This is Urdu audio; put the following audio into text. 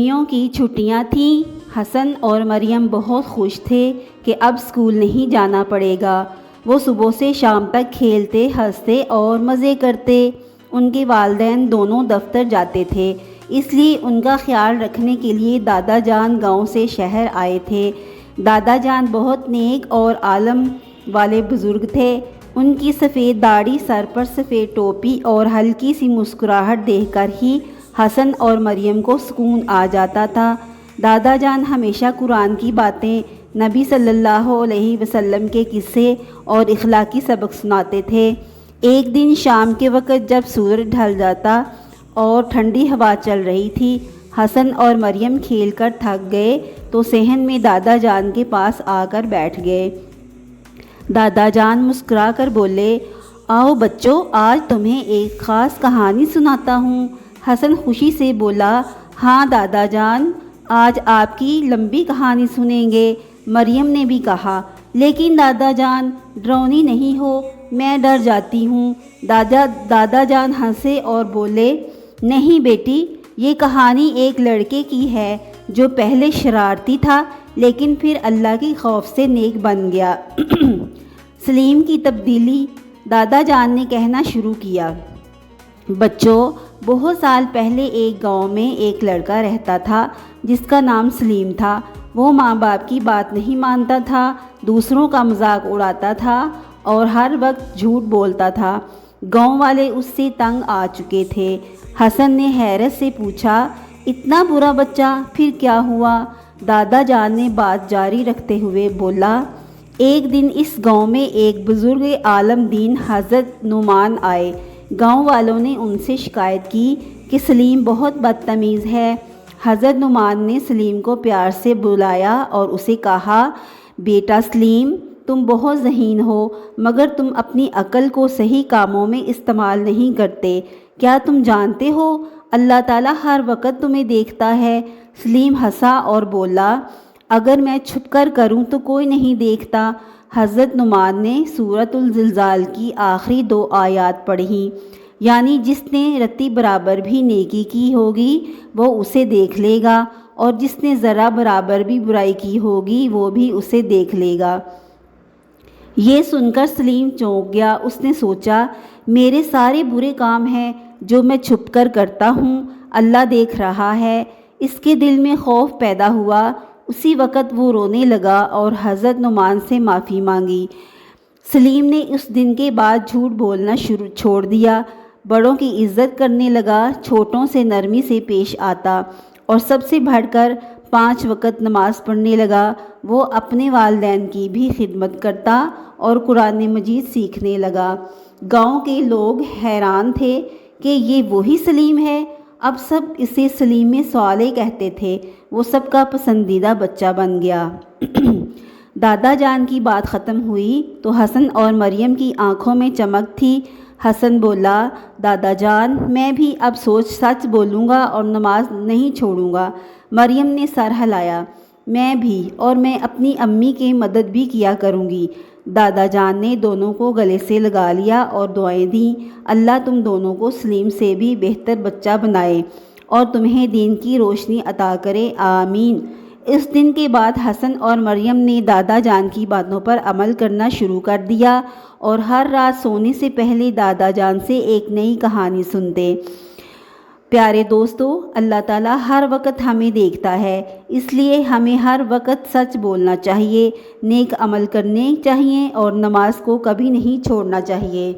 گرمیوں کی چھٹیاں تھیں۔ حسن اور مریم بہت خوش تھے کہ اب اسکول نہیں جانا پڑے گا۔ وہ صبح سے شام تک کھیلتے، ہنستے اور مزے کرتے۔ ان کے والدین دونوں دفتر جاتے تھے، اس لیے ان کا خیال رکھنے کے لیے دادا جان گاؤں سے شہر آئے تھے۔ دادا جان بہت نیک اور علم والے بزرگ تھے۔ ان کی سفید داڑھی، سر پر سفید ٹوپی اور ہلکی سی مسکراہٹ دیکھ کر ہی حسن اور مریم کو سکون آ جاتا تھا۔ دادا جان ہمیشہ قرآن کی باتیں، نبی صلی اللہ علیہ وسلم کے قصے اور اخلاقی سبق سناتے تھے۔ ایک دن شام کے وقت جب سورج ڈھل جاتا اور ٹھنڈی ہوا چل رہی تھی، حسن اور مریم کھیل کر تھک گئے تو صحن میں دادا جان کے پاس آ کر بیٹھ گئے۔ دادا جان مسکرا کر بولے، آؤ بچوں، آج تمہیں ایک خاص کہانی سناتا ہوں۔ حسن خوشی سے بولا، ہاں دادا جان، آج آپ کی لمبی کہانی سنیں گے۔ مریم نے بھی کہا، لیکن دادا جان ڈرونی نہیں ہو، میں ڈر جاتی ہوں۔ دادا جان ہنسے اور بولے، نہیں بیٹی، یہ کہانی ایک لڑکے کی ہے جو پہلے شرارتی تھا لیکن پھر اللہ کے خوف سے نیک بن گیا۔ سلیم کی تبدیلی۔ دادا جان نے کہنا شروع کیا، بچوں، بہت سال پہلے ایک گاؤں میں ایک لڑکا رہتا تھا جس کا نام سلیم تھا۔ وہ ماں باپ کی بات نہیں مانتا تھا، دوسروں کا مذاق اڑاتا تھا اور ہر وقت جھوٹ بولتا تھا۔ گاؤں والے اس سے تنگ آ چکے تھے۔ حسن نے حیرت سے پوچھا، اتنا برا بچہ، پھر کیا ہوا؟ دادا جان نے بات جاری رکھتے ہوئے بولا، ایک دن اس گاؤں میں ایک بزرگ عالم دین حضرت نعمان آئے۔ گاؤں والوں نے ان سے شکایت کی کہ سلیم بہت بدتمیز ہے۔ حضرت نعمان نے سلیم کو پیار سے بلایا اور اسے کہا، بیٹا سلیم، تم بہت ذہین ہو مگر تم اپنی عقل کو صحیح کاموں میں استعمال نہیں کرتے۔ کیا تم جانتے ہو اللہ تعالیٰ ہر وقت تمہیں دیکھتا ہے؟ سلیم ہنسا اور بولا، اگر میں چھپ کر کروں تو کوئی نہیں دیکھتا۔ حضرت نعمان نے سورۃ الزلزال کی آخری 2 آیات پڑھیں، یعنی جس نے رتی برابر بھی نیکی کی ہوگی وہ اسے دیکھ لے گا اور جس نے ذرہ برابر بھی برائی کی ہوگی وہ بھی اسے دیکھ لے گا۔ یہ سن کر سلیم چونک گیا۔ اس نے سوچا، میرے سارے برے کام ہیں جو میں چھپ کر کرتا ہوں، اللہ دیکھ رہا ہے۔ اس کے دل میں خوف پیدا ہوا۔ اسی وقت وہ رونے لگا اور حضرت نعمان سے معافی مانگی۔ سلیم نے اس دن کے بعد جھوٹ بولنا چھوڑ دیا، بڑوں کی عزت کرنے لگا، چھوٹوں سے نرمی سے پیش آتا اور سب سے بڑھ کر 5 وقت نماز پڑھنے لگا۔ وہ اپنے والدین کی بھی خدمت کرتا اور قرآن مجید سیکھنے لگا۔ گاؤں کے لوگ حیران تھے کہ یہ وہی سلیم ہے۔ اب سب اسے سلیم صالح کہتے تھے۔ وہ سب کا پسندیدہ بچہ بن گیا۔ دادا جان کی بات ختم ہوئی تو حسن اور مریم کی آنکھوں میں چمک تھی۔ حسن بولا، دادا جان، میں بھی اب سچ بولوں گا اور نماز نہیں چھوڑوں گا۔ مریم نے سر ہلایا، میں بھی، اور میں اپنی امی کی مدد بھی کیا کروں گی۔ دادا جان نے دونوں کو گلے سے لگا لیا اور دعائیں دیں، اللہ تم دونوں کو سلیم سے بھی بہتر بچہ بنائے اور تمہیں دین کی روشنی عطا کرے، آمین۔ اس دن کے بعد حسن اور مریم نے دادا جان کی باتوں پر عمل کرنا شروع کر دیا اور ہر رات سونے سے پہلے دادا جان سے ایک نئی کہانی سنتے۔ پیارے دوستو، اللہ تعالیٰ ہر وقت ہمیں دیکھتا ہے، اس لیے ہمیں ہر وقت سچ بولنا چاہیے، نیک عمل کرنے چاہیے اور نماز کو کبھی نہیں چھوڑنا چاہیے۔